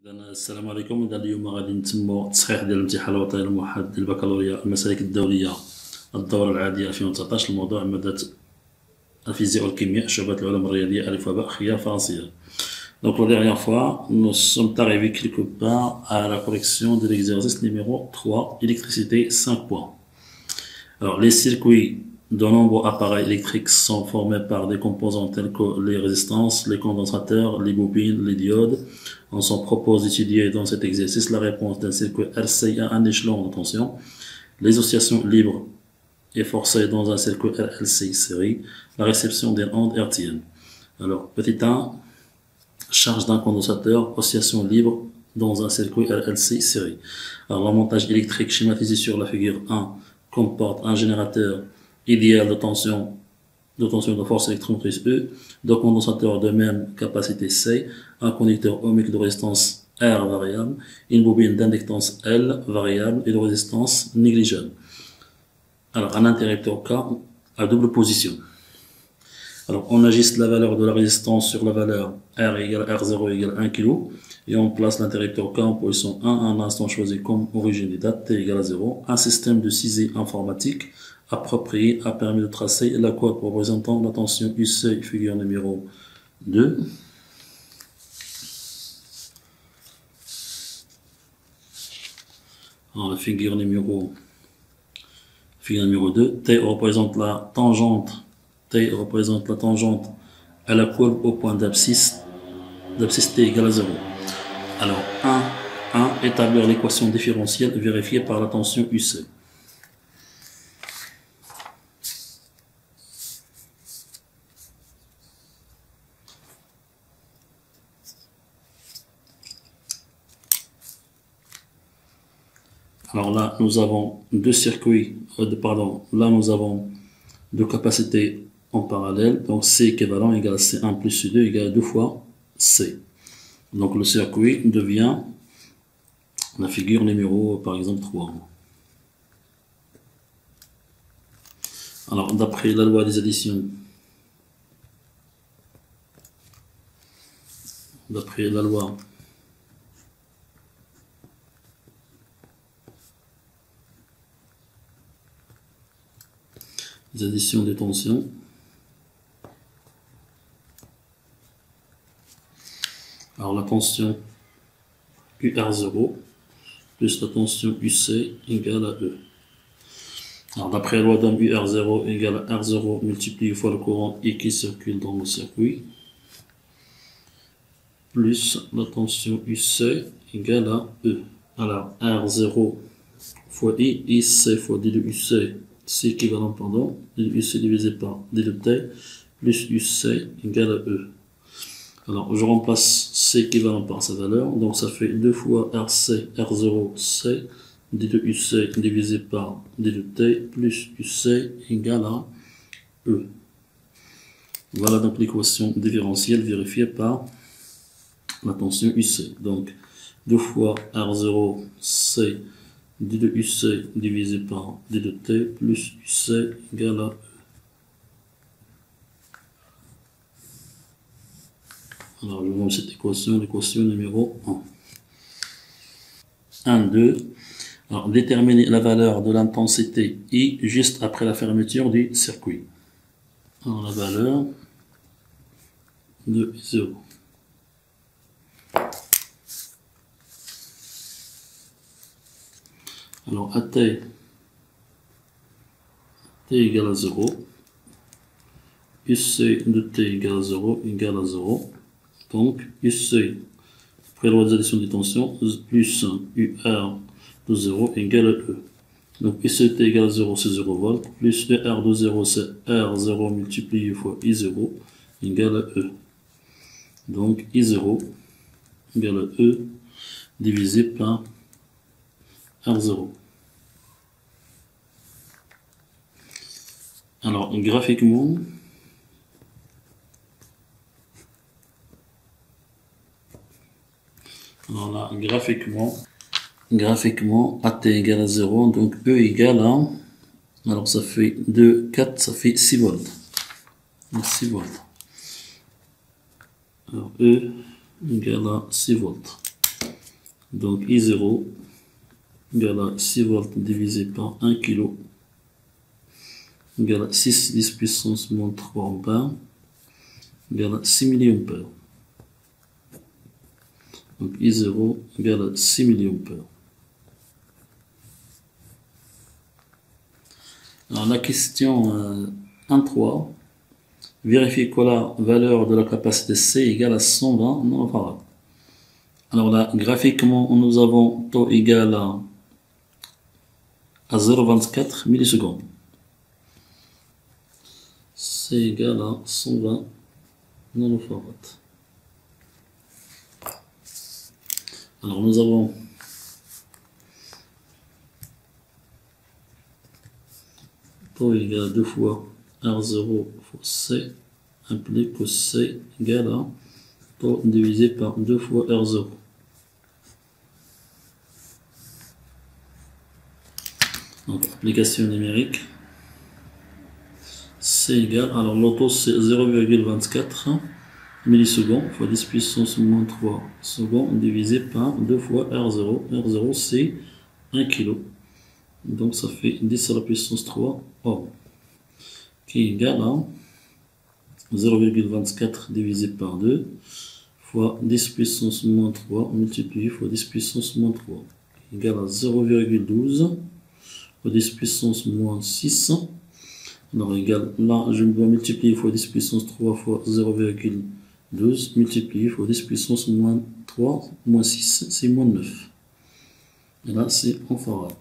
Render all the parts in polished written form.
السلام عليكم. إذا اليوم غادي نتمو التصحيح ديال الامتحان الوطني الموحد للبكالوريا المسالك الدولية الدورة العادية 2019. الموضوع مادة الفيزياء والكيمياء شعبة العلوم الرياضية ألف وباء خيار فرنسية. Donc la dernière fois, nous sommes arrivés quelque part à la correction de l'exercice numéro 3, électricité 5 points. Alors les circuits de nombreux appareils électriques sont formés par des composants tels que les résistances, les condensateurs, les bobines, les diodes. On s'en propose d'étudier dans cet exercice la réponse d'un circuit RCI à un échelon de tension, les oscillations libres et forcées dans un circuit RLCI série, la réception des ondes hertziennes. Alors, petit 1, charge d'un condensateur, oscillation libre dans un circuit RLCI série. Alors, le montage électrique schématisé sur la figure 1 comporte un générateur idéal de tension de force électromotrice E, deux condensateurs de même capacité C, un conducteur ohmique de résistance R variable, une bobine d'inductance L variable et de résistance négligeable. Alors, un interrupteur K à double position. Alors, on ajuste la valeur de la résistance sur la valeur R égale R0 égale 1 kg et on place l'interrupteur K en position 1 à un instant choisi comme origine des dates T égale à 0. Un système de cisée informatique approprié a permis de tracer la courbe représentant la tension UC, figure numéro 2. Alors, la figure numéro 2, T représente la tangente à la courbe au point d'abscisse T égale à 0. Alors, 1, établir l'équation différentielle vérifiée par la tension UC. Alors là, nous avons deux circuits, là nous avons deux capacités en parallèle, donc C équivalent égale C1 plus C2 égale 2 fois C. Donc le circuit devient la figure numéro, par exemple, 3. Alors, d'après la loi des additions, d'après la loi des additions des tensions, alors la tension UR0 plus la tension UC égale à E. Alors d'après la loi d'Ohm, UR0 égale à R0 multiplié fois le courant I qui circule dans le circuit, plus la tension UC égale à E. Alors R0 fois I, IC fois D de UC, C équivalent, D de UC divisé par D de T, plus UC égale à E. Alors, je remplace C équivalent par sa valeur, donc ça fait 2 fois RC, R0, C, D de UC divisé par D de T, plus UC égale à E. Voilà donc l'équation différentielle vérifiée par la tension UC. Donc, 2 fois R0, C, D de UC divisé par D de T, plus UC égale à E. Alors, je vois cette équation, l'équation numéro 1. 1, 2. Alors, déterminer la valeur de l'intensité I juste après la fermeture du circuit. Alors, la valeur de 0. Alors, à T égale à 0. UC de T égale à 0 égale à 0. Donc, UC, après la loi des additions des tensions, plus UR de 0 égale à E. Donc, UCT égale à 0, c'est 0 volts, plus UR de 0, c'est R0 multiplié fois I0 égale à E. Donc, I0 égale à E divisé par R0. Alors, graphiquement, graphiquement, AT égale à 0, donc E égale à, alors ça fait 2, 4, ça fait 6 volts. 6 volts. Alors E égale à 6 volts. Donc I0 égale à 6 volts divisé par 1 kg égale à 6 10 puissance moins 3 ampères égale à 6 milliampères. Donc I0 égale à 6 milliampères. Alors la question 1.3, vérifier que la valeur de la capacité C égale à 120 nanofarad. Alors là, graphiquement, nous avons taux égal à 0,24 millisecondes. C égale à 120 nanofarad. Alors nous avons taux égal à 2 fois R0 fois C implique que C égale à taux divisé par 2 fois R0. Donc application numérique. C égale, alors l'auto c'est 0,24 millisecondes fois 10 puissance moins 3 secondes divisé par 2 fois R0. R0 c'est 1 kg. Donc ça fait 10 à la puissance 3 ohm. Qui est égal à 0,24 divisé par 2 fois 10 puissance moins 3 multiplié fois 10 puissance moins 3. Qui est égal à 0,12 fois 10 puissance moins 6. Alors égal, là je dois multiplier fois 10 puissance 3 fois 0,12 multiplié fois 10 puissance moins 3 moins 6, c'est moins 9. Et là c'est en farad.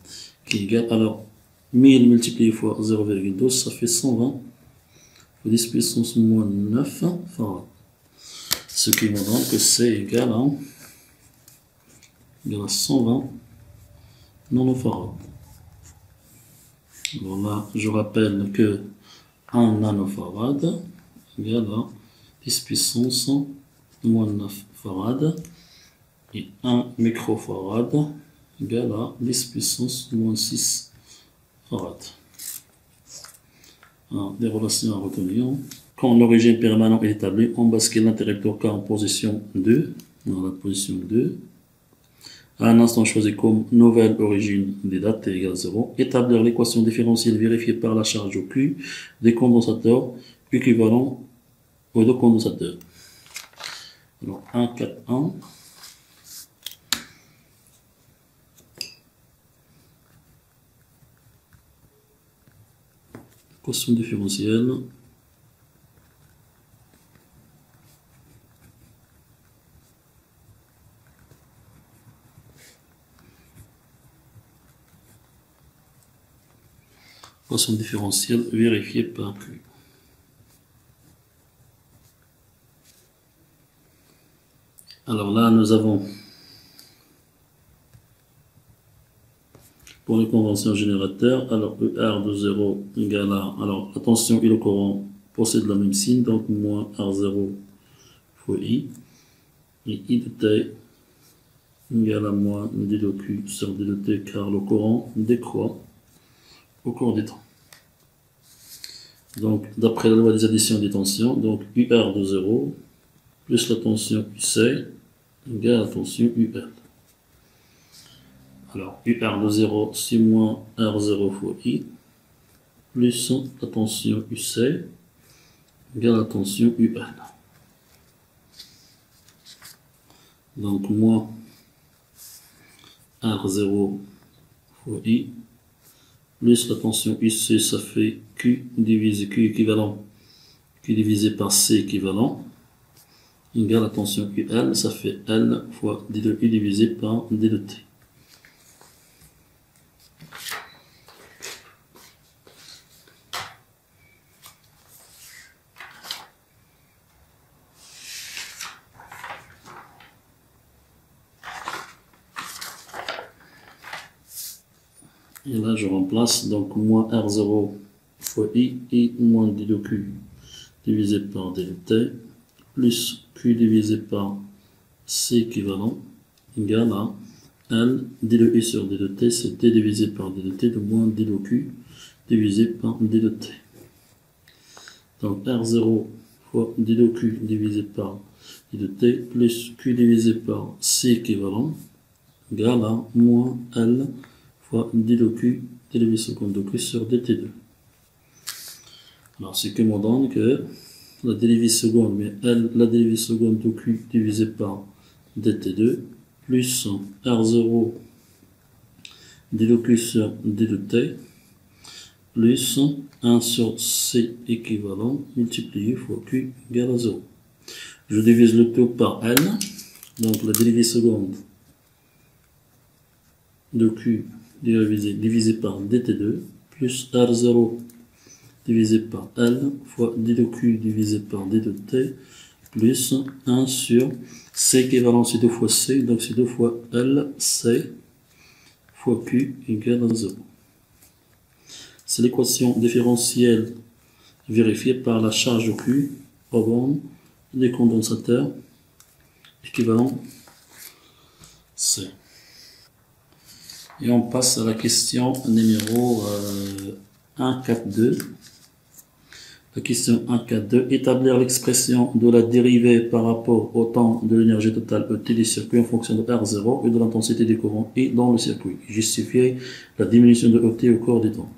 Qui est égal, alors 1000 multiplié fois 0,12 ça fait 120 fois 10 puissance moins 9 farad. Ce qui me donne que c'est égal à 120 nanofarad. Alors là, je rappelle que 1 nanofarad égale à 10 puissance moins 9 farad et 1 microfarad égale à 10 puissance moins 6 farad. Alors, des relations à retenir. Quand l'origine permanente est établie, on bascule l'interrupteur K en position 2, dans la position 2. À un instant choisi comme nouvelle origine des dates t égale 0, établir l'équation différentielle vérifiée par la charge au Q des condensateurs équivalents aux deux condensateurs. Alors 1, 4, 1. Équation différentielle. Équation différentielle vérifiée par Q. Alors là, nous avons pour les conventions générateurs, alors ER de 0 égale à, alors attention, et le courant possède le même signe, donc moins R0 fois I, et I de T égale à moins D de Q sur D de T, car le courant décroît au cours du temps. Donc, d'après la loi des additions et des tensions, donc UR de 0 plus la tension UC égale à la tension UL. Alors, UR de 0, c'est moins R0 fois I, plus la tension UC égale à la tension UL. Donc, moins R0 fois I, plus la tension UC, ça fait Q divisé Q équivalent, Q divisé par C équivalent, égale à la tension UL, ça fait L fois D de U divisé par D de T. Et là, je remplace donc moins R0 fois I et moins D de Q divisé par D de T plus Q divisé par C équivalent égale à L D de U sur D de T, c'est D divisé par D de T de moins D de Q divisé par D de T. Donc R0 fois D de Q divisé par D de T plus Q divisé par C équivalent égale à moins L fois d de Q dérivée seconde de Q sur dt2. Alors, ce qui me donne que la dérivée seconde, mais L, la dérivée seconde de Q divisé par dt2 plus R0 d de Q sur d de t plus 1 sur C équivalent multiplié fois Q égale à 0. Je divise le tout par L, donc la dérivée seconde de Q divisé par dt2 plus R0 divisé par L fois d de Q divisé par d de t plus 1 sur C équivalent, c'est 2 fois C, donc c'est 2 fois L, C fois Q égale à 0. C'est l'équation différentielle vérifiée par la charge Q aux bornes des condensateurs équivalent C. Et on passe à la question numéro 1.4.2. La question 1.4.2. Établir l'expression de la dérivée par rapport au temps de l'énergie totale ET du circuit en fonction de R0 et de l'intensité des courants I dans le circuit. Justifier la diminution de ET au cours du temps.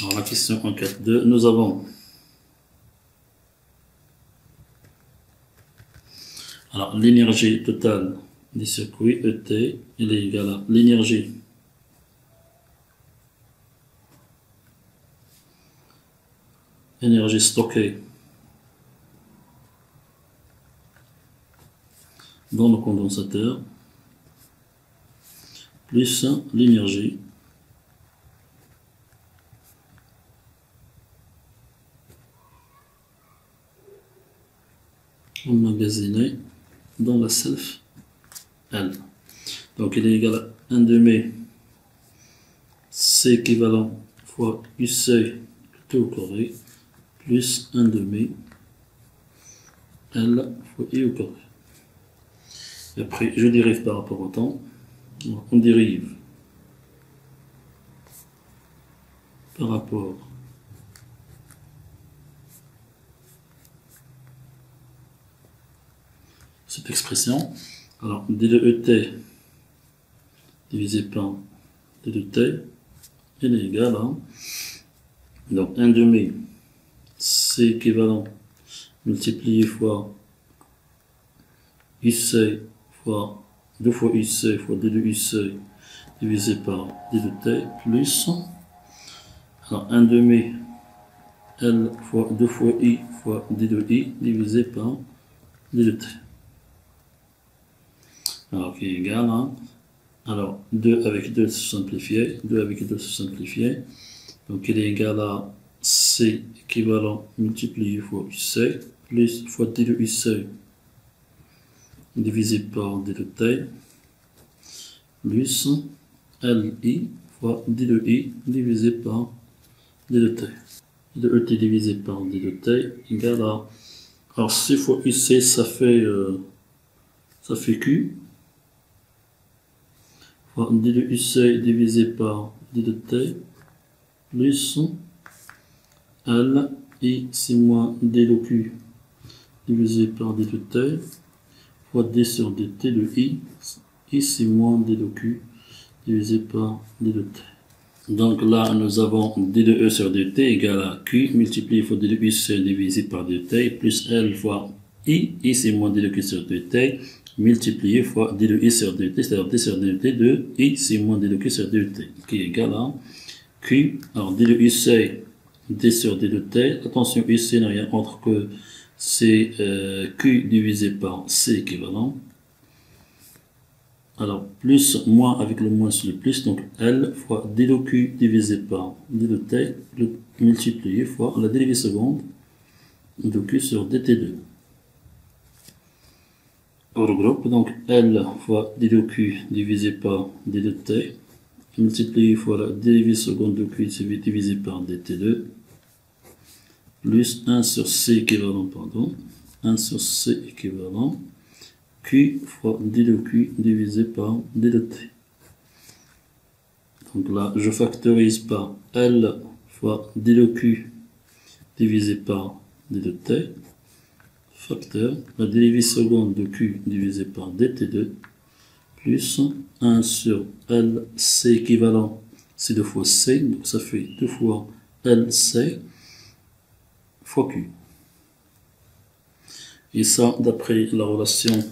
Alors la question 1.4.2, nous avons alors l'énergie totale du circuit ET, il est égal à l'énergie stockée dans le condensateur plus l'énergie emmagasinée dans la self L. Donc il est égal à 1 demi C équivalent fois U seuil tout au carré plus 1 demi L fois I au carré. Et après je dérive par rapport au temps. On dérive par rapport cette expression. Alors d de ET divisé par d de T, il est égal à donc 1 demi C équivalent multiplié fois U seuil fois 2 fois U seuil fois d de U seuil divisé par d de T plus alors 1 demi L fois 2 fois I fois d de I divisé par d de T. Alors qui est égal à alors 2 avec 2 se simplifier, 2 avec 2 se simplifier, donc il est égal à C équivalent multiplié fois U seuil plus fois d de U seuil divisé par d de T plus LI fois d de I divisé par d de T. D de ET divisé par d de T égale à alors C fois UC ça fait Q fois d de U seuil divisé par d de T plus L I c'est moins d de Q divisé par d de T fois d sur dt de I c'est moins d de Q divisé par d de T. Donc là nous avons d de E sur dt égale à Q multiplié fois d de U seuil divisé par d de T plus L fois I c'est moins d de Q sur dt multiplié fois d de I sur dt, c'est-à-dire d sur dt de I c'est moins d de Q sur dt qui est égal à Q, alors d de U seuil d sur d de T, attention ici n'a rien autre que c'est Q divisé par C équivalent. Alors, plus, moins avec le moins sur le plus, donc L fois d de Q divisé par d de T, multiplié fois la dérivée seconde de Q sur dt2. On regroupe donc L fois d de Q divisé par d de T, multiplié fois la dérivée seconde de Q divisé par dt2, plus 1 sur C équivalent, 1 sur C équivalent, Q fois d de Q divisé par d de T. Donc là, je factorise par L fois d de Q divisé par d de T, facteur, la dérivée seconde de Q divisé par dt2 plus 1 sur LC équivalent, c'est 2 fois C, donc ça fait 2 fois LC fois Q. Et ça, d'après la relation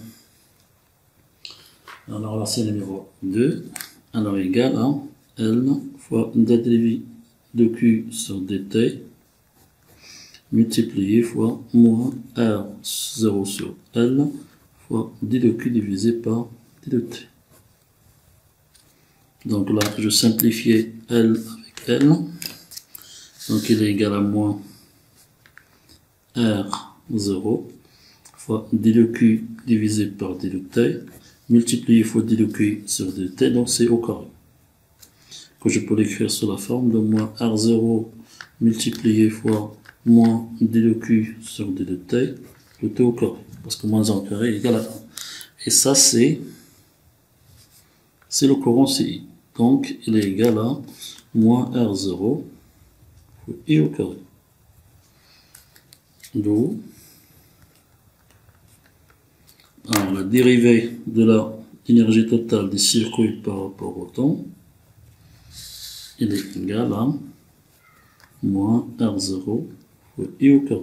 numéro 2, alors égale à L fois d dérivée de Q sur dt multiplié fois moins R0 sur L fois d de Q divisé par d de t. Donc là, je simplifiais L avec L. Donc il est égal à moins R0 fois d de Q divisé par d de t multiplié fois d de Q sur d de t, donc c'est au carré. Que je peux l'écrire sous la forme de moins R0 multiplié fois moins d de Q sur d de t, le t au carré, parce que moins 1 au carré est égal à 1. Et ça, c'est le courant CI. Donc, il est égal à moins R0 fois I au carré. D'où, alors, la dérivée de l'énergie totale des circuits par rapport au temps, il est égal à moins R0 fois I au carré.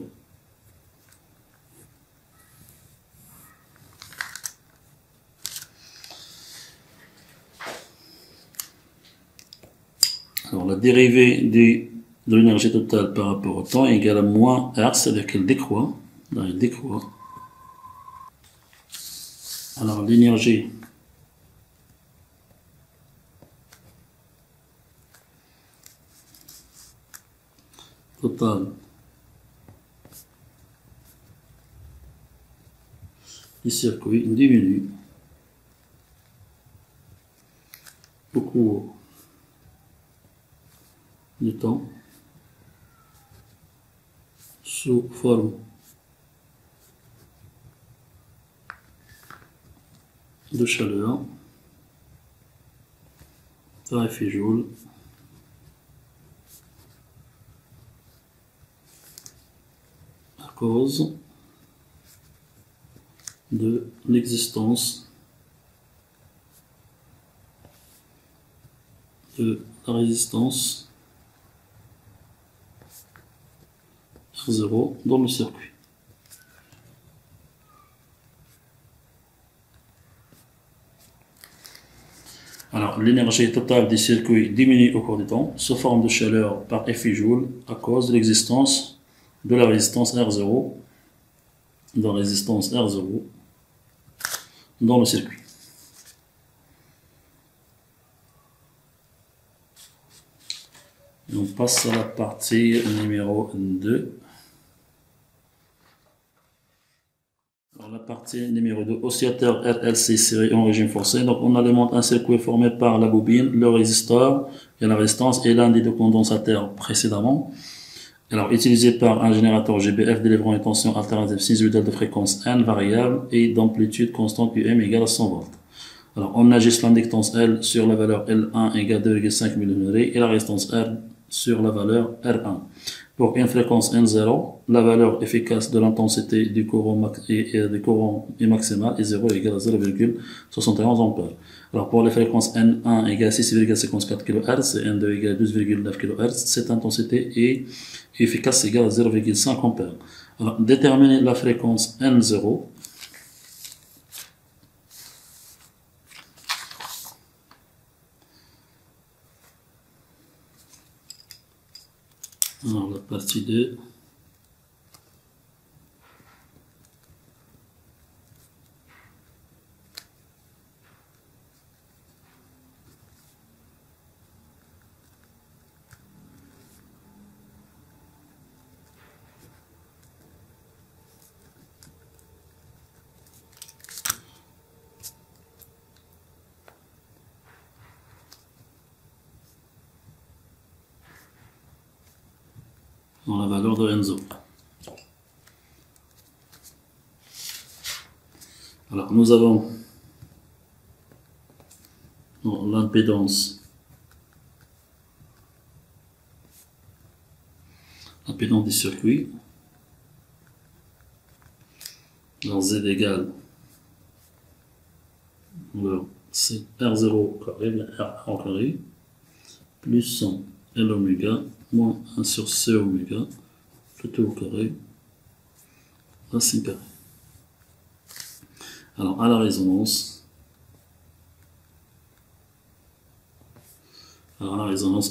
Alors, la dérivée de l'énergie totale par rapport au temps est égale à moins R, c'est-à-dire qu'elle décroît. Là, elle décroît. Alors, l'énergie totale du circuit diminue au cours du temps sous forme de chaleur par effet Joule à cause de l'existence de la résistance R0 dans le circuit. Alors, l'énergie totale des circuits diminue au cours du temps sous forme de chaleur par effet Joule à cause de l'existence de la résistance R0 dans le circuit. On passe à la partie numéro 2. Alors, la partie numéro 2, oscillateur RLC série en régime forcé. Donc, on alimente un circuit formé par la bobine, le résisteur et la résistance et l'un des deux condensateurs précédemment. Alors, utilisé par un générateur GBF délivrant une tension alternative sinusoïdale de fréquence N variable et d'amplitude constante UM égale à 100 volts. Alors, on ajuste l'inductance L sur la valeur L1 égale 2,5 mH et la résistance R sur la valeur R1. Pour une fréquence N0, la valeur efficace de l'intensité du courant est maximale et 0 égale à 0,71 ampères. Alors pour les fréquences N1 égale 6,54 kHz et N2 égale 12,9 kHz, cette intensité est efficace égale à 0,5 ampères. Alors déterminer la fréquence N0. Alors la partie 2. Dans la valeur de N0. Alors nous avons l'impédance du circuit Alors Z égale, c'est R0 au carré, bien R au carré, plus 100 L oméga, moins 1 sur C oméga, tout au carré, racine carrée. Alors, à la résonance,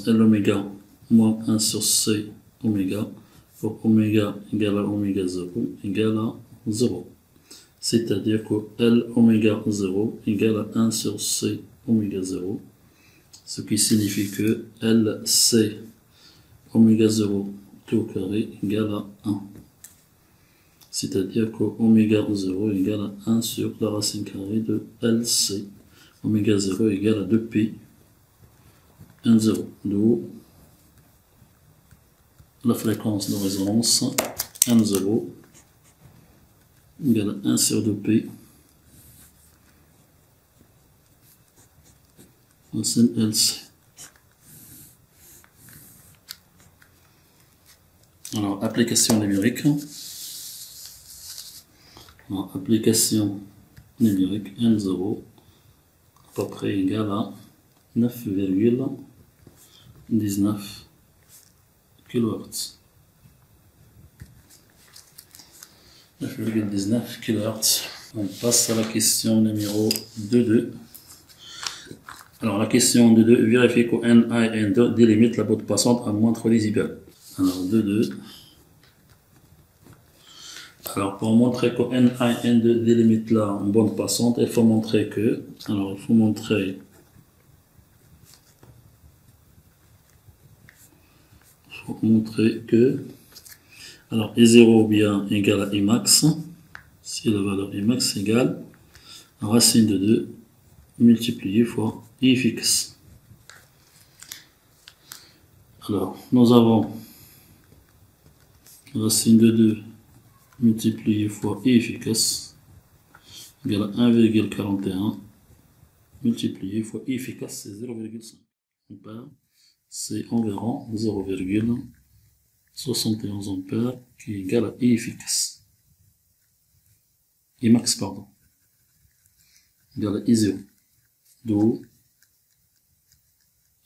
L oméga moins 1 sur C oméga, pour oméga égale à oméga 0 égale à 0. C'est-à-dire que L oméga 0 égale à 1 sur C oméga 0, ce qui signifie que LC oméga 0 tout au carré égale à 1. C'est-à-dire que oméga 0 égale à 1 sur la racine carrée de LC. Oméga 0 égale à 2pi 1, 0. D'où la fréquence de résonance 1, 0 égale à 1 sur 2pi racine LC. Alors, application numérique. Alors, application numérique N0 à peu près égale à 9,19 kHz. 9,19 kHz. On passe à la question numéro 2.2. Alors, la question 2.2, vérifie que NA et N2 délimitent la bande passante à moins 3 décibels. Alors, 2.2. Alors, pour montrer que NA et N2 délimitent la bande passante, il faut montrer que, alors I0 bien égale à Imax, si la valeur Imax égale racine de 2 multiplié fois I fixe. Alors, nous avons racine de 2 multiplié fois I efficace égale à 1,41 multiplié fois I efficace, c'est 0,5. C'est environ 0,71 ampères qui est égal à I efficace. Imax, pardon. Égal à I0. D'où,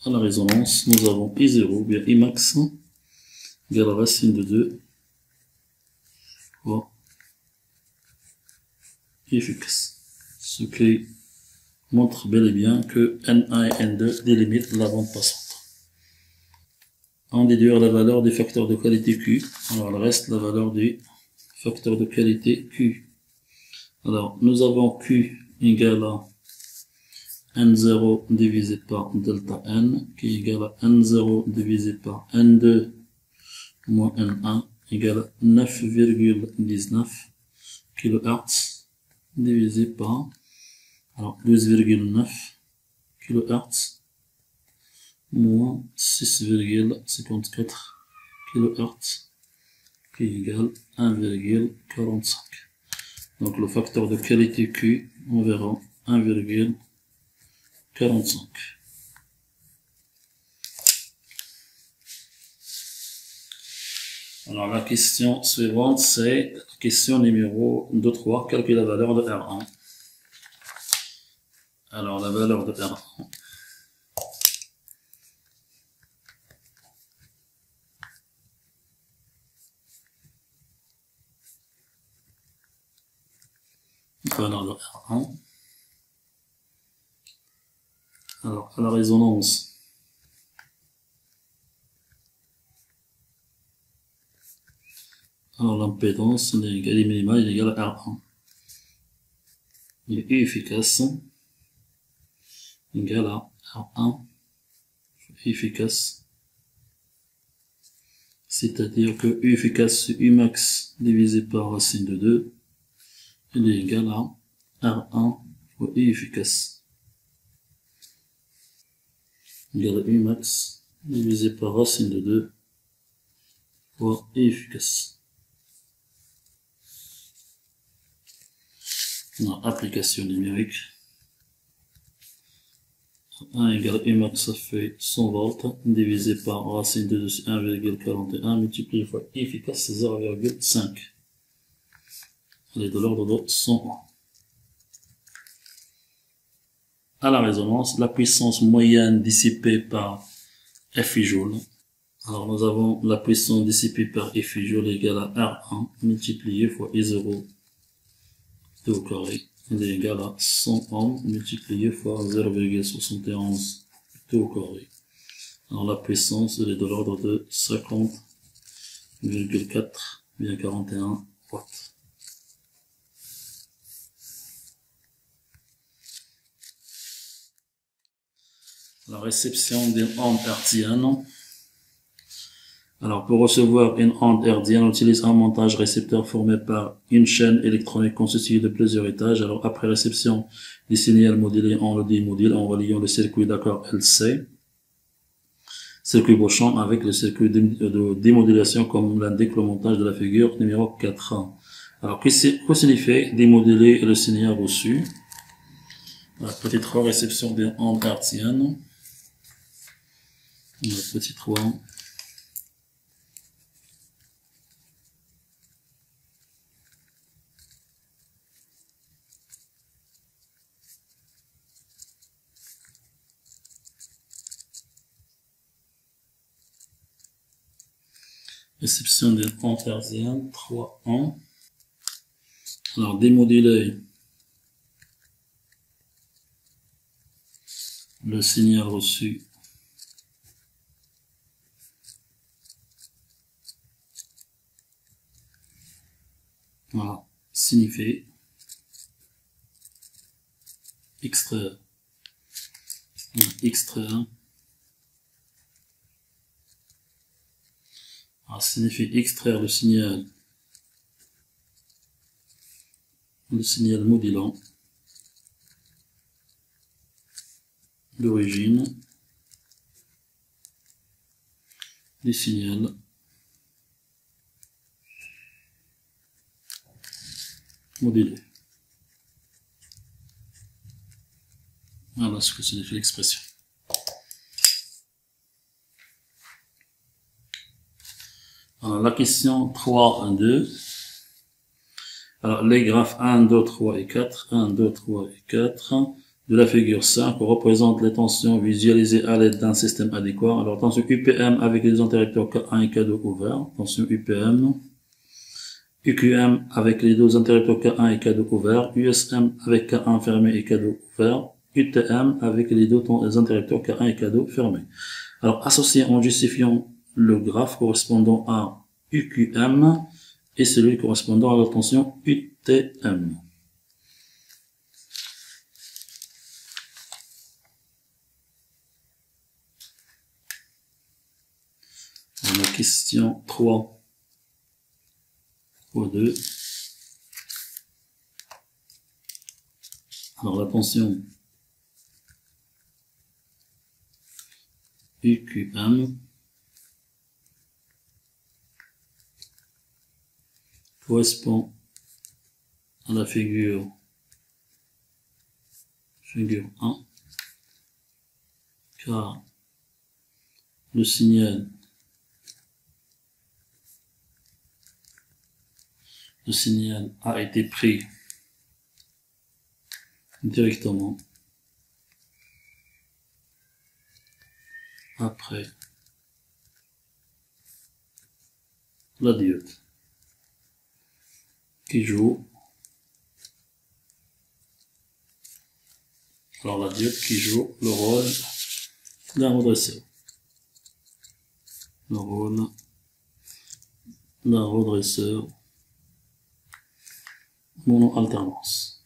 à la résonance, nous avons I0, bien Imax, égale à racine de 2 fois I efficace. Ce qui montre bel et bien que NA et N2 délimitent la bande passante. On déduire la valeur des facteurs de qualité Q. Alors, il reste la valeur des facteurs de qualité Q. Alors, nous avons Q égale à N0 divisé par delta N, qui est égal à N0 divisé par N2 moins N1, égale à 9,19 kHz, divisé par, alors, 12,9 kHz, moins 6,54 kHz, qui est égal à 1,45. Donc le facteur de qualité Q, on verra 1,45. Alors la question suivante, c'est la question numéro 2-3, calculer la valeur de R1. Alors la valeur de R1. Valeur de R1. Alors, à la résonance, alors l'impédance, elle minimale, elle est égale à R1. Et U efficace, égale à R1 efficace. C'est-à-dire que U efficace, c'est U max divisé par racine de 2. Il est égal à R1 fois U efficace. Égal à U max divisé par racine de 2 fois U efficace. Alors, application numérique. 1 égale U max, ça fait 100 volts, divisé par racine de 2, c'est 1,41, multiplié fois U efficace, c'est 0,5. Elle est de l'ordre de 100 ohms. À la résonance, la puissance moyenne dissipée par FJ. Alors nous avons la puissance dissipée par FJ égale à R1 multiplié fois I0 T au carré. Elle est égale à 100 ohms multiplié fois 0,71 T au carré. Alors la puissance elle est de l'ordre de 50,4,41 watts. La réception d'une onde hertzienne. Alors, pour recevoir une onde hertzienne, on utilise un montage récepteur formé par une chaîne électronique constituée de plusieurs étages. Alors, après réception du signal modulé en le démodule en reliant le circuit d'accord LC, circuit Beauchamp avec le circuit de démodulation comme l'indique le montage de la figure numéro 4. Alors, que signifie démoduler le signal reçu? La petite 3, réception d'une onde hertzienne. La petite 3. Réception d'une onde hertzienne, 3 ans. Alors, démoduler le signal reçu voilà, signifie extraire signifie extraire le signal modulant d'origine des signaux modulés. Voilà ce que signifie l'expression. Alors, la question 3.1.2. Alors, les graphes 1, 2, 3 et 4, 1, 2, 3 et 4 de la figure 5 représentent les tensions visualisées à l'aide d'un système adéquat. Alors, tension UPM avec les interrupteurs K1 et K2 ouverts, tension UPM, UQM avec les deux interrupteurs K1 et K2 ouverts, USM avec K1 fermé et K2 ouvert, UTM avec les deux interrupteurs K1 et K2 fermés. Alors, associé en justifiant le graphe correspondant à UQM et celui correspondant à la tension UTM. Alors, la question 3.2. Alors, la tension UQM correspond à la figure 1, car le signal a été pris directement après la diode qui joue. Alors la diode qui joue le rôle d'un redresseur. Le rôle d'un redresseur mono-alternance.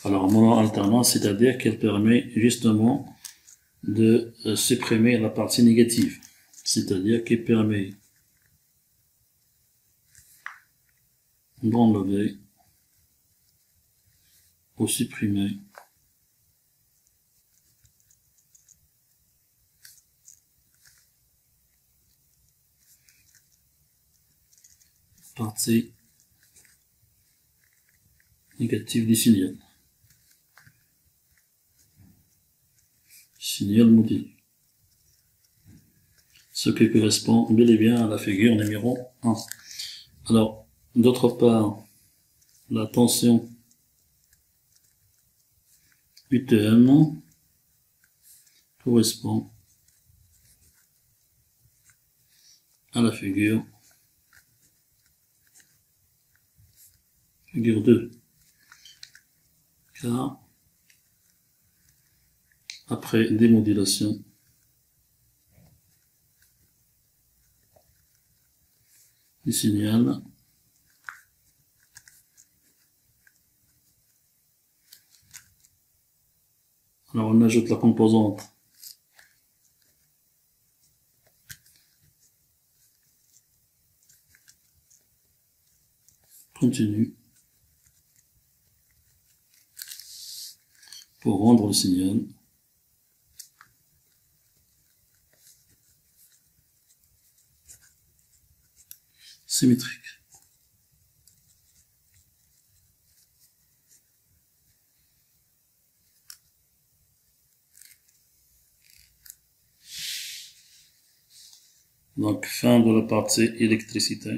Alors mono-alternance, c'est-à-dire qu'elle permet justement de supprimer la partie négative. C'est-à-dire qu'elle permet d'enlever ou supprimer partie négative du signal. Signal modulé. ce qui correspond bel et bien à la figure numéro 1. Alors, d'autre part, la tension UTM correspond à la figure 2. Car après démodulation du signal, alors on ajoute la composante continue pour rendre le signal symétrique. Donc, fin de la partie électricité.